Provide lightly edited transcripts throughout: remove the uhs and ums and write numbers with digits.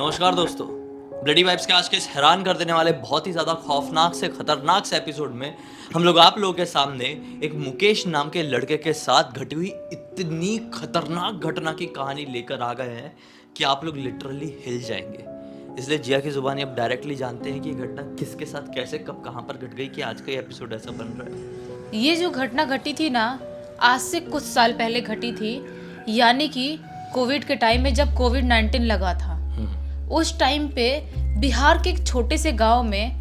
नमस्कार दोस्तों। Bloody vibes के आज के इस हैरान कर देने वाले बहुत ही ज़्यादा खौफनाक से खतरनाक से एपिसोड में हम लोग आप लोगों के सामने एक मुकेश नाम के लड़के के साथ घटी हुई इतनी खतरनाक घटना की कहानी लेकर आ गए हैं कि आप लोग लिटरली हिल जाएंगे। इसलिए जिया की ज़ुबानी अब डायरेक्टली जानते हैं कि ये घटना किसके साथ कैसे कब कहाँ पर घट गई कि आज का ये एपिसोड ऐसा बन रहा है। ये जो घटना घटी थी ना, आज से कुछ साल पहले घटी थी। यानी कि कोविड के टाइम में जब कोविड-19 लगा था, उस टाइम पे बिहार के एक छोटे से गांव में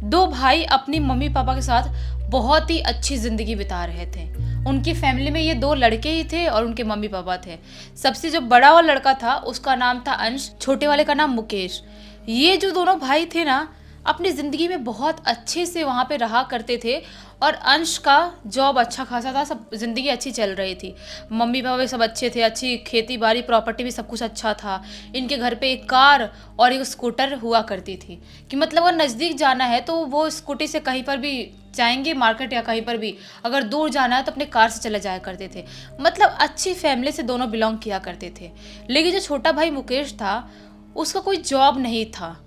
दो भाई अपनी मम्मी पापा के साथ बहुत ही अच्छी ज़िंदगी बिता रहे थे। उनकी फैमिली में ये दो लड़के ही थे और उनके मम्मी पापा थे। सबसे जो बड़ा वाला लड़का था उसका नाम था अंश, छोटे वाले का नाम मुकेश। ये जो दोनों भाई थे ना, अपनी ज़िंदगी में बहुत अच्छे से वहाँ पे रहा करते थे और अंश का जॉब अच्छा खासा था, सब ज़िंदगी अच्छी चल रही थी। मम्मी पापा भी सब अच्छे थे, अच्छी खेती बाड़ी प्रॉपर्टी भी सब कुछ अच्छा था। इनके घर पे एक कार और एक स्कूटर हुआ करती थी कि मतलब अगर नज़दीक जाना है तो वो स्कूटी से कहीं पर भी जाएंगे, मार्केट या कहीं पर भी। अगर दूर जाना है तो अपने कार से चले जाया करते थे। मतलब अच्छी फैमिली से दोनों बिलोंग किया करते थे। लेकिन जो छोटा भाई मुकेश था, उसका कोई जॉब नहीं था।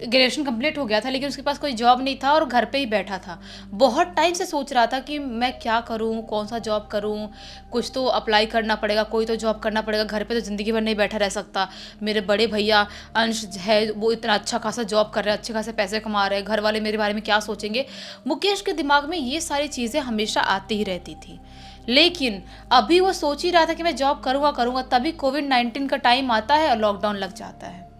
ग्रेजुएशन कंप्लीट हो गया था लेकिन उसके पास कोई जॉब नहीं था और घर पे ही बैठा था। बहुत टाइम से सोच रहा था कि मैं क्या करूं, कौन सा जॉब करूं, कुछ तो अप्लाई करना पड़ेगा, कोई तो जॉब करना पड़ेगा। घर पे तो ज़िंदगी भर नहीं बैठा रह सकता। मेरे बड़े भैया अंश है, वो इतना अच्छा खासा जॉब कर रहे हैं, अच्छे खासे पैसे कमा रहे हैं, घर वाले मेरे बारे में क्या सोचेंगे। मुकेश के दिमाग में ये सारी चीज़ें हमेशा आती ही रहती थी। लेकिन अभी वो सोच ही रहा था कि मैं जॉब करूँगा, तभी कोविड-19 का टाइम आता है और लॉकडाउन लग जाता है।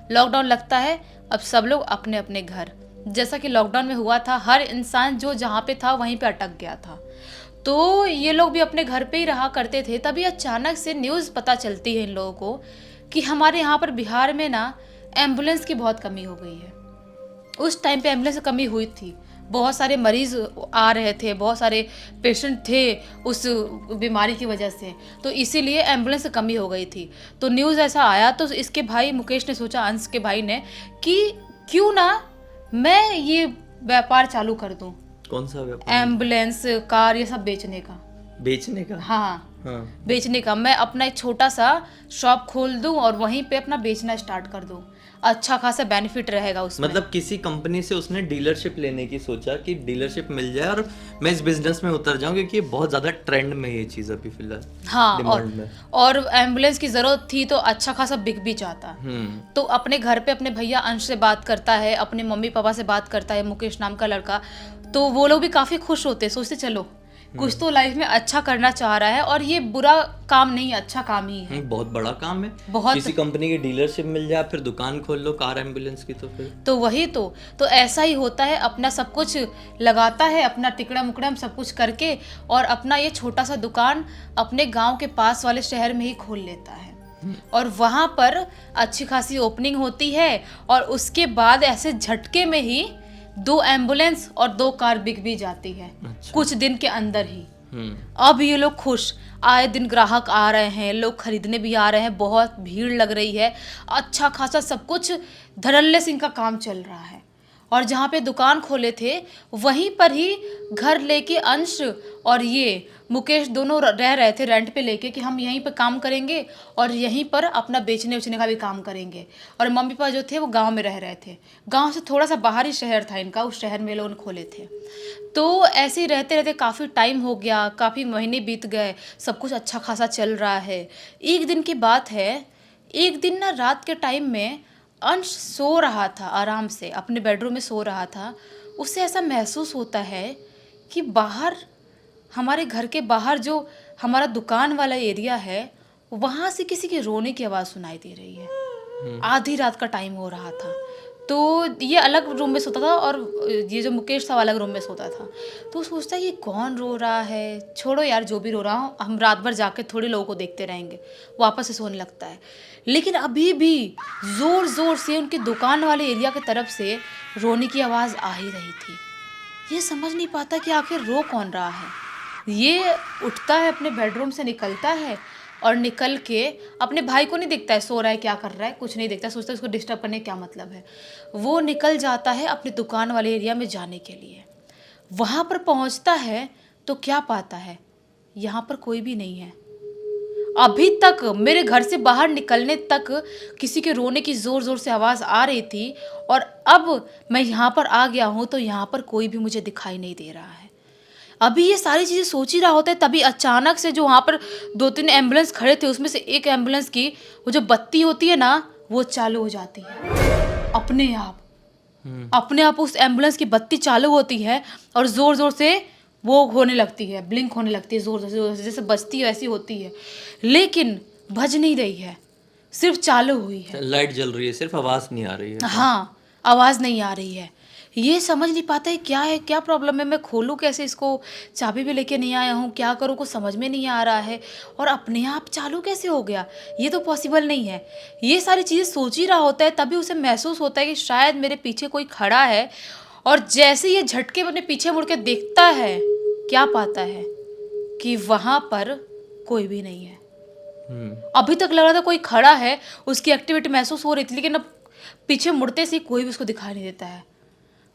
लॉकडाउन लगता है, अब सब लोग अपने अपने घर। जैसा कि लॉकडाउन में हुआ था, हर इंसान जो जहाँ पे था वहीं पे अटक गया था। तो ये लोग भी अपने घर पे ही रहा करते थे। तभी अचानक से न्यूज़ पता चलती है इन लोगों को कि हमारे यहाँ पर बिहार में ना एम्बुलेंस की बहुत कमी हो गई है। उस टाइम पे एम्बुलेंस की कमी हुई थी, बहुत सारे मरीज आ रहे थे, बहुत सारे पेशेंट थे उस बीमारी की वजह से, तो इसीलिए एम्बुलेंस की कमी हो गई थी। तो न्यूज़ ऐसा आया तो इसके भाई मुकेश ने सोचा, अंश के भाई ने, कि क्यों ना मैं ये व्यापार चालू कर दूं, कौन सा व्यापार? एम्बुलेंस, कार, ये सब बेचने का। बेचने का? हाँ, हाँ। बेचने का। मैं अपना एक छोटा सा शॉप खोल दूं और वहीं पे अपना बेचना स्टार्ट कर दूं। अच्छा खासा बेनिफिट रहेगा उसमें। मतलब किसी कंपनी से उसने डीलरशिप लेने की सोचा कि डीलरशिप मिल जाए और मैं इस बिजनेस में उतर जाऊं, क्योंकि ये बहुत ज्यादा ट्रेंड में है ये चीज अभी फिलहाल। हाँ, डिमांड में। और एम्बुलेंस की ज़रूरत थी तो अच्छा खासा बिक भी जाता। तो अपने घर पे अपने भैया अंश से बात करता है, अपने मम्मी पापा से बात करता है, मुकेश नाम का लड़का। तो वो लोग भी काफ़ी खुश होते, सोचते चलो कुछ तो लाइफ में अच्छा करना चाह रहा है और ये बुरा काम नहीं, अच्छा काम ही है। बहुत बड़ा काम है। बहुत। किसी कंपनी की डीलरशिप मिल जाए, फिर दुकान खोल लो कार एम्बुलेंस की, तो फिर तो वही तो ऐसा ही होता है। अपना सब कुछ लगाता है, अपना टिकड़ा मुकड़ा सब कुछ करके, और अपना ये छोटा सा दुकान अपने गांव के पास वाले शहर में ही खोल लेता है। और वहाँ पर अच्छी खासी ओपनिंग होती है और उसके बाद ऐसे झटके में ही 2 एम्बुलेंस और 2 कार बिक भी जाती है। अच्छा। कुछ दिन के अंदर ही। अब ये लोग खुश, आए दिन ग्राहक आ रहे हैं, लोग खरीदने भी आ रहे हैं, बहुत भीड़ लग रही है, अच्छा खासा सब कुछ धड़ल्ले से इनका काम चल रहा है। और जहाँ पे दुकान खोले थे वहीं पर ही घर लेके अंश और ये मुकेश दोनों रह रहे थे रेंट पे लेके, कि हम यहीं पे काम करेंगे और यहीं पर अपना बेचने उचने का भी काम करेंगे। और मम्मी पापा जो थे वो गांव में रह रहे थे, गांव से थोड़ा सा बाहरी शहर था इनका, उस शहर में लोग खोले थे। तो ऐसे ही रहते रहते काफ़ी टाइम हो गया, काफ़ी महीने बीत गए, सब कुछ अच्छा खासा चल रहा है। एक दिन की बात है, एक दिन ना रात के टाइम में अंश सो रहा था आराम से, अपने बेडरूम में सो रहा था। उसे ऐसा महसूस होता है कि बाहर, हमारे घर के बाहर जो हमारा दुकान वाला एरिया है, वहाँ से किसी के रोने की आवाज़ सुनाई दे रही है। आधी रात का टाइम हो रहा था। तो ये अलग रूम में सोता था और ये जो मुकेश था वो अलग रूम में सोता था। तो सोचता है ये कौन रो रहा है, छोड़ो यार जो भी रो रहा हो, हम रात भर जाके थोड़े लोगों को देखते रहेंगे। वापस से सोने लगता है। लेकिन अभी भी ज़ोर ज़ोर से उनके दुकान वाले एरिया की तरफ से रोने की आवाज़ आ ही रही थी। ये समझ नहीं पाता कि आखिर रो कौन रहा है। ये उठता है, अपने बेडरूम से निकलता है और निकल के अपने भाई को नहीं देखता है, सो रहा है क्या कर रहा है, कुछ नहीं देखता, सोचता है उसको डिस्टर्ब करने का क्या मतलब है। वो निकल जाता है अपने दुकान वाले एरिया में जाने के लिए। वहाँ पर पहुँचता है तो क्या पाता है, यहाँ पर कोई भी नहीं है। अभी तक मेरे घर से बाहर निकलने तक किसी के रोने की ज़ोर ज़ोर से आवाज़ आ रही थी, और अब मैं यहाँ पर आ गया हूँ तो यहाँ पर कोई भी मुझे दिखाई नहीं दे रहा है। अभी ये सारी चीज़ें सोच ही रहा होता है, तभी अचानक से जो वहाँ पर 2-3 एम्बुलेंस खड़े थे, उसमें से एक एम्बुलेंस की वो जो बत्ती होती है ना, वो चालू हो जाती है अपने आप। अपने आप उस एम्बुलेंस की बत्ती चालू होती है और ज़ोर ज़ोर से वो होने लगती है, ब्लिंक होने लगती है, ज़ोर ज़ोर से जैसे बजती है वैसी होती है, लेकिन बज नहीं रही है, सिर्फ चालू हुई है। लाइट जल रही है, सिर्फ आवाज़ नहीं आ रही है। हाँ, आवाज़ नहीं आ रही है। ये समझ नहीं पाता है, क्या प्रॉब्लम है, मैं खोलूँ कैसे इसको, चाबी भी लेके नहीं आया हूँ, क्या करूँ कुछ समझ में नहीं आ रहा है, और अपने आप चालू कैसे हो गया, ये तो पॉसिबल नहीं है। ये सारी चीज़ें सोच ही रहा होता है, तभी उसे महसूस होता है कि शायद मेरे पीछे कोई खड़ा है, और जैसे ये झटके में अपने पीछे मुड़ के देखता है, क्या पाता है कि वहाँ पर कोई भी नहीं है। अभी तक लग रहा था कोई खड़ा है, उसकी एक्टिविटी महसूस हो रही थी, लेकिन अब पीछे मुड़ते से कोई भी उसको दिखाई नहीं देता है।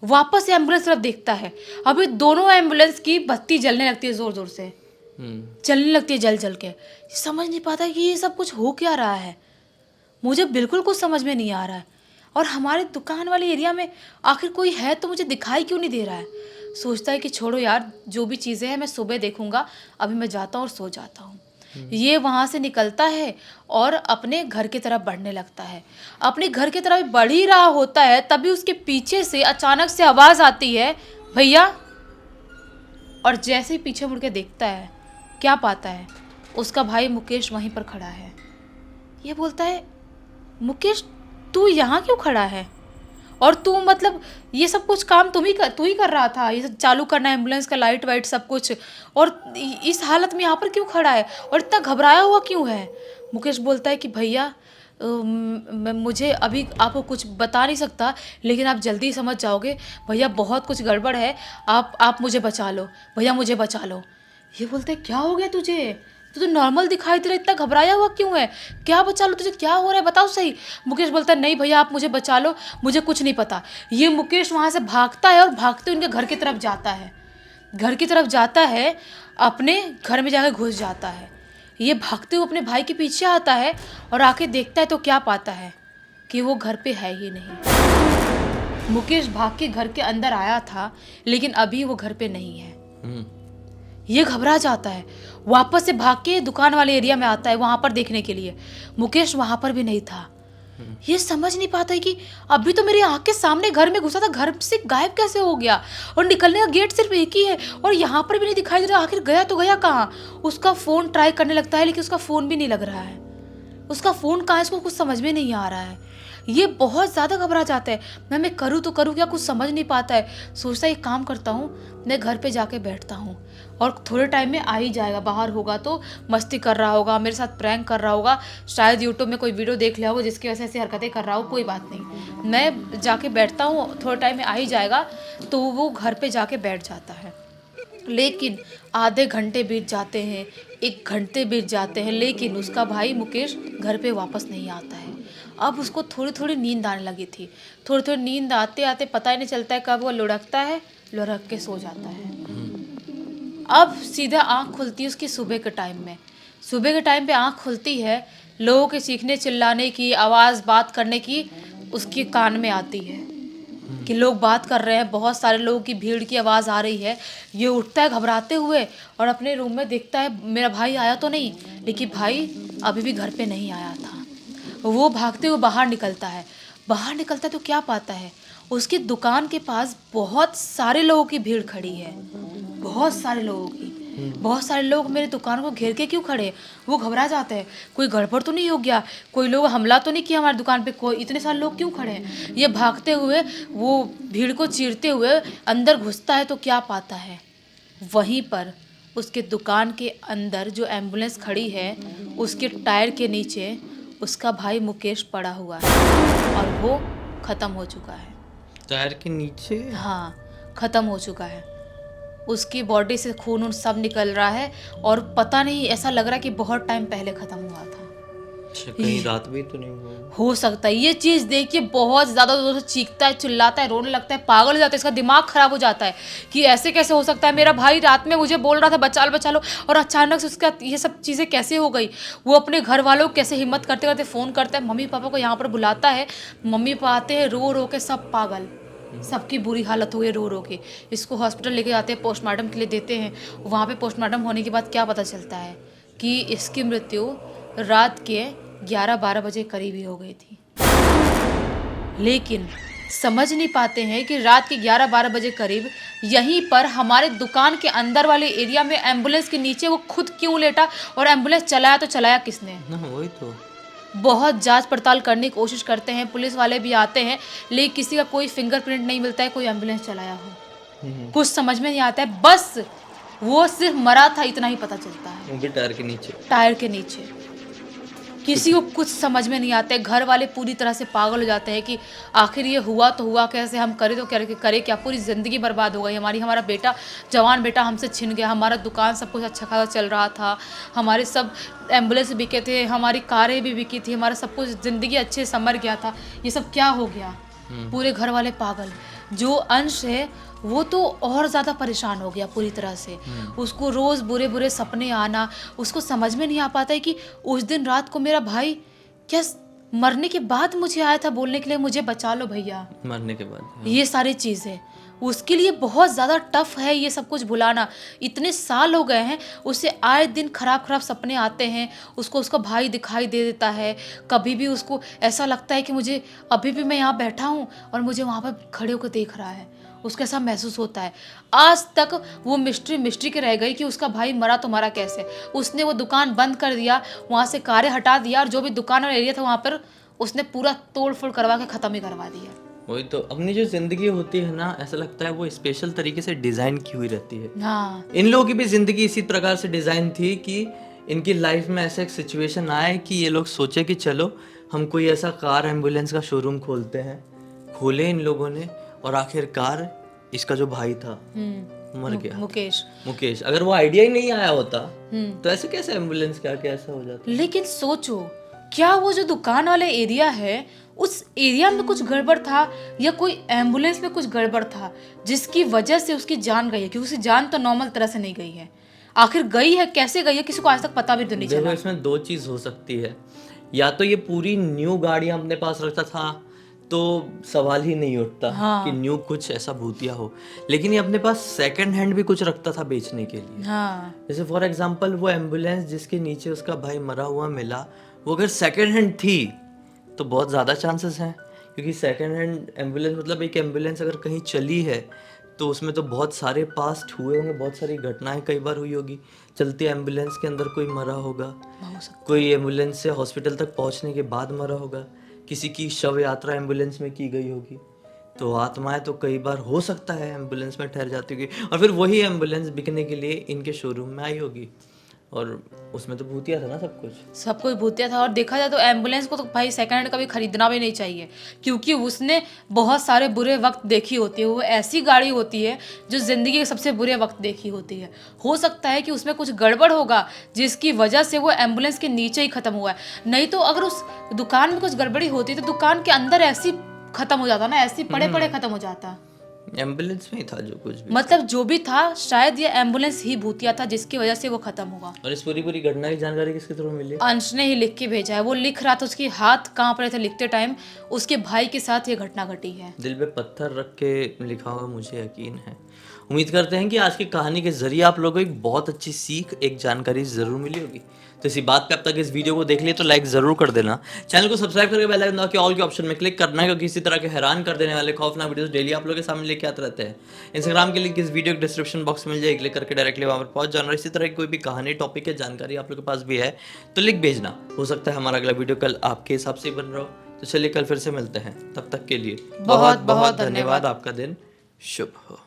वापस से एम्बुलेंस तरफ देखता है, अभी दोनों एम्बुलेंस की बत्ती जलने लगती है, जोर जोर से चलने लगती है, जल जल के। समझ नहीं पाता कि ये सब कुछ हो क्या रहा है, मुझे बिल्कुल कुछ समझ में नहीं आ रहा है। और हमारे दुकान वाले एरिया में आखिर कोई है तो मुझे दिखाई क्यों नहीं दे रहा है। सोचता है कि छोड़ो यार, जो भी चीज़ें हैं मैं सुबह देखूंगा, अभी मैं जाता हूँ और सो जाता हूँ। ये वहाँ से निकलता है और अपने घर की तरफ बढ़ने लगता है। अपने घर की तरफ बढ़ ही रहा होता है, तभी उसके पीछे से अचानक से आवाज़ आती है, भैया। और जैसे ही पीछे मुड़ के देखता है, क्या पाता है, उसका भाई मुकेश वहीं पर खड़ा है। ये बोलता है, मुकेश तू यहाँ क्यों खड़ा है, और तू मतलब ये सब कुछ काम तू ही कर रहा था, ये सब चालू करना, एम्बुलेंस का लाइट वाइट सब कुछ, और इस हालत में यहाँ पर क्यों खड़ा है और इतना घबराया हुआ क्यों है। मुकेश बोलता है कि भैया मुझे अभी आपको कुछ बता नहीं सकता, लेकिन आप जल्दी समझ जाओगे भैया, बहुत कुछ गड़बड़ है, आप मुझे बचा लो भैया, मुझे बचा लो। ये बोलते क्या हो गया तुझे, तू तो नॉर्मल दिखाई दे रहा, इतना घबराया हुआ क्यों है, क्या बचा लो, तुझे क्या हो रहा है, बताओ सही। मुकेश बोलता है, नहीं भैया आप मुझे बचा लो, मुझे कुछ नहीं पता। ये मुकेश वहाँ से भागता है और भागते उनके घर की तरफ जाता है, घर की तरफ जाता है, अपने घर में जाकर घुस जाता है। ये भागते हुए अपने भाई के पीछे आता है और आके देखता है तो क्या पाता है कि वो घर पे है ही नहीं। मुकेश भाग के घर के अंदर आया था, लेकिन अभी वो घर पे नहीं है। ये घबरा जाता है, वापस से भाग के दुकान वाले एरिया में आता है वहां पर देखने के लिए। मुकेश वहां पर भी नहीं था। ये समझ नहीं पाता है कि अभी तो मेरी आंख के सामने घर में घुसा था, घर से गायब कैसे हो गया, और निकलने का गेट सिर्फ एक ही है और यहाँ पर भी नहीं दिखाई दे रहा, आखिर गया तो गया कहाँ। उसका फ़ोन ट्राई करने लगता है, लेकिन उसका फ़ोन भी नहीं लग रहा है। उसका फ़ोन कहाँ है, इसको कुछ समझ में नहीं आ रहा है। ये बहुत ज़्यादा घबरा जाता है, मैं करूँ तो करूँ क्या, कुछ समझ नहीं पाता है। सोचता है एक काम करता हूँ, मैं घर पे जाके बैठता हूँ और थोड़े टाइम में आ ही जाएगा, बाहर होगा तो मस्ती कर रहा होगा, मेरे साथ प्रैंक कर रहा होगा, शायद यूट्यूब में कोई वीडियो देख लिया होगा जिसकी वजह से ऐसी हरकतें कर रहा हो, कोई बात नहीं, मैं जाके बैठता हूँ, थोड़े टाइम में आ ही जाएगा। तो वो घर पे जाके बैठ जाता है, लेकिन आधे घंटे बीत जाते हैं, 1 घंटे बीत जाते हैं, लेकिन उसका भाई मुकेश घर पे वापस नहीं आता है। अब उसको थोड़ी थोड़ी नींद आने लगी थी, थोड़ी थोड़ी नींद आते आते पता ही नहीं चलता है कब वो लुढ़कता है, लुढ़क के सो जाता है। अब सीधा आँख खुलती है उसकी सुबह के टाइम में। सुबह के टाइम पे आँख खुलती है, लोगों के चीखने चिल्लाने की आवाज़, बात करने की उसके कान में आती है कि लोग बात कर रहे हैं, बहुत सारे लोगों की भीड़ की आवाज़ आ रही है। ये उठता है घबराते हुए और अपने रूम में देखता है मेरा भाई आया तो नहीं, लेकिन भाई अभी भी घर पे नहीं आया था। वो भागते हुए बाहर निकलता है, बाहर निकलता है तो क्या पाता है, उसकी दुकान के पास बहुत सारे लोगों की भीड़ खड़ी है, बहुत सारे लोगों की। बहुत सारे लोग मेरे दुकान को घेर के क्यों खड़े, वो घबरा जाते हैं, कोई गड़बड़ तो नहीं हो गया, कोई लोग हमला तो नहीं किया हमारी दुकान पे, कोई इतने सारे लोग क्यों खड़े हैं। ये भागते हुए वो भीड़ को चीरते हुए अंदर घुसता है तो क्या पाता है, वहीं पर उसके दुकान के अंदर जो एम्बुलेंस खड़ी है उसके टायर के नीचे उसका भाई मुकेश पड़ा हुआ है और वो ख़त्म हो चुका है। टायर के नीचे? हाँ, ख़त्म हो चुका है। उसकी बॉडी से खून उन सब निकल रहा है और पता नहीं, ऐसा लग रहा है कि बहुत टाइम पहले ख़त्म हुआ था। अच्छा, कहीं रात भी तो नहीं हुआ? हो सकता है। ये चीज़ देख के बहुत ज़्यादा जोर से चीखता है, चिल्लाता है, रोने लगता है, पागल हो जाता है, इसका दिमाग खराब हो जाता है कि ऐसे कैसे हो सकता है, मेरा भाई रात में मुझे बोल रहा था बचा लो और अचानक से उसका ये सब चीज़ें कैसे हो गई। वो अपने घर वालों को कैसे हिम्मत करते करते फ़ोन करता है, मम्मी पापा को यहाँ पर बुलाता है, मम्मी पापा आते हैं, रो रो के सब पागल, सबकी बुरी हालत हुई है रो रो के। इसको हॉस्पिटल लेके जाते हैं, पोस्टमार्टम के लिए देते हैं। वहाँ पे पोस्टमार्टम होने के बाद क्या पता चलता है कि इसकी मृत्यु रात के 11-12 बजे करीब ही हो गई थी। लेकिन समझ नहीं पाते हैं कि रात के 11-12 बजे करीब यहीं पर हमारे दुकान के अंदर वाले एरिया में एम्बुलेंस के नीचे वो खुद क्यों लेटा और एम्बुलेंस चलाया तो चलाया किसने। वही तो। बहुत जांच पड़ताल करने की कोशिश करते हैं, पुलिस वाले भी आते हैं, लेकिन किसी का कोई फिंगरप्रिंट नहीं मिलता है कोई एम्बुलेंस चलाया हो। कुछ समझ में नहीं आता है, बस वो सिर्फ मरा था इतना ही पता चलता है। वो भी टायर के नीचे। टायर के नीचे। किसी को कुछ समझ में नहीं आता है। घर वाले पूरी तरह से पागल हो जाते हैं कि आखिर ये हुआ तो हुआ कैसे, हम करें तो करे क्या, पूरी ज़िंदगी बर्बाद हो गई हमारी। हमारा बेटा, जवान बेटा हमसे छिन गया, हमारा दुकान सब कुछ अच्छा खासा चल रहा था, हमारे सब एम्बुलेंस बिके थे, हमारी कारें भी बिकी थी, हमारा सब कुछ ज़िंदगी अच्छे समर गया था, ये सब क्या हो गया। पूरे घर वाले पागल। जो अंश है वो तो और ज़्यादा परेशान हो गया पूरी तरह से। उसको रोज़ बुरे बुरे सपने आना, उसको समझ में नहीं आ पाता है कि उस दिन रात को मेरा भाई क्या मरने के बाद मुझे आया था बोलने के लिए मुझे बचा लो भैया। मरने के बाद ये सारी चीज़ें उसके लिए बहुत ज़्यादा टफ है ये सब कुछ भुलाना। इतने साल हो गए हैं, उसे आए दिन खराब खराब सपने आते हैं, उसको उसका भाई दिखाई दे देता है, कभी भी उसको ऐसा लगता है कि मुझे अभी भी मैं यहाँ बैठा हूँ और मुझे वहाँ पर खड़े होकर देख रहा है, उसको ऐसा महसूस होता है। आज तक वो मिस्ट्री के रह गई कि उसका भाई मरा तो मरा कैसे। उसने वो दुकान बंद कर दिया, वहाँ से कारें हटा दिया और जो भी दुकान और एरिया था वहाँ पर उसने पूरा तोड़ फोड़ करवा के ख़त्म ही करवा दिया। वही तो। अपनी जो जिंदगी होती है ना, ऐसा लगता है वो स्पेशल तरीके से डिजाइन की हुई रहती है। हाँ, इन लोगों की भी जिंदगी इसी प्रकार से डिजाइन थी कि इनकी लाइफ में ऐसा एक सिचुएशन आए कि ये लोग सोचे कि चलो हम कोई ऐसा कार एम्बुलेंस का शोरूम खोलते हैं। खोले इन लोगों ने और आखिरकार इसका जो भाई था मर गया, मुकेश। अगर वो आइडिया ही नहीं आया होता तो ऐसे कैसे एम्बुलेंस क्या ऐसा हो जाता। लेकिन सोचो, क्या वो जो दुकान वाला एरिया है उस एरिया में कुछ गड़बड़ था या कोई एम्बुलेंस में कुछ गड़बड़ था जिसकी वजह से उसकी जान गई है। क्योंकि उसकी जान तो नॉर्मल तरह से नहीं गई है। आखिर गई है कैसे गई है किसी को आज तक पता भी तो नहीं चला। इसमें दो चीज हो सकती है, या तो ये पूरी न्यू गाड़ियां अपने पास रखता था तो सवाल ही नहीं उठता कि न्यू कुछ ऐसा भूतिया हो, लेकिन ये अपने पास सेकंड हैंड भी कुछ रखता था बेचने के लिए। जैसे फॉर एग्जांपल वो एम्बुलेंस जिसके नीचे उसका भाई मरा हुआ मिला, वो अगर सेकंड हैंड थी तो बहुत ज़्यादा चांसेस हैं, क्योंकि सेकंड हैंड एम्बुलेंस मतलब एक एम्बुलेंस अगर कहीं चली है तो उसमें तो बहुत सारे पास्ट हुए होंगे, बहुत सारी घटनाएं कई बार हुई होगी। चलती एम्बुलेंस के अंदर कोई मरा होगा, कोई एम्बुलेंस से हॉस्पिटल तक पहुंचने के बाद मरा होगा, किसी की शव यात्रा एम्बुलेंस में की गई होगी। तो आत्माएं तो कई बार हो सकता है एम्बुलेंस में ठहर जाती होगी और फिर वही एम्बुलेंस बिकने के लिए इनके शोरूम में आई होगी। और उसमें तो भूतिया था ना सब कुछ भूतिया था। और देखा जाए तो एम्बुलेंस को तो भाई सेकंड हैंड कभी खरीदना भी नहीं चाहिए, क्योंकि उसने बहुत सारे बुरे वक्त देखी होती है। वो ऐसी गाड़ी होती है जो ज़िंदगी के सबसे बुरे वक्त देखी होती है। हो सकता है कि उसमें कुछ गड़बड़ होगा जिसकी वजह से वो एम्बुलेंस के नीचे ही ख़त्म हुआ है। नहीं तो अगर उस दुकान में कुछ गड़बड़ी होती तो दुकान के अंदर ऐसी ख़त्म हो जाता ना, ऐसी पड़े पड़े ख़त्म हो जाता। एम्बुलेंस में ही था जो कुछ भी, मतलब जो भी था शायद ये एम्बुलेंस ही भूतिया था जिसकी वजह से वो खत्म हुआ। और इस पूरी घटना की जानकारी किसके थ्रू मिली? अंश ने ही लिख के भेजा है। वो लिख रहा था, उसके हाथ कांप रहे थे लिखते टाइम, उसके भाई के साथ ये घटना घटी है। दिल पे पत्थर रख के लिखा हुआ मुझे यकीन है। उम्मीद करते हैं कि आज की कहानी के जरिए आप लोगों को एक बहुत अच्छी सीख, एक जानकारी जरूर मिली होगी। तो इसी बात पे अब तक इस वीडियो को देख लिए तो लाइक जरूर कर देना, चैनल को सब्सक्राइब करके बेल आइकन दबा के ऑल के ऑप्शन में क्लिक करना है, क्योंकि इसी तरह के हैरान कर देने वाले खौफनाक वीडियोस डेली आप लोगों के सामने लेके आते रहते हैं। इंस्टाग्राम के लिंक इस वीडियो के डिस्क्रिप्शन बॉक्स में मिल जाएगी, क्लिक करके डायरेक्टली वहाँ पर पहुंच जाना। और इसी तरह की कोई भी कहानी, टॉपिक या जानकारी आप लोगों के पास भी है तो लिख भेजना। हो सकता है हमारा अगला वीडियो कल आपके हिसाब से बन रहा हो। तो चलिए कल फिर से मिलते हैं, तब तक के लिए बहुत बहुत धन्यवाद। आपका दिन शुभ हो।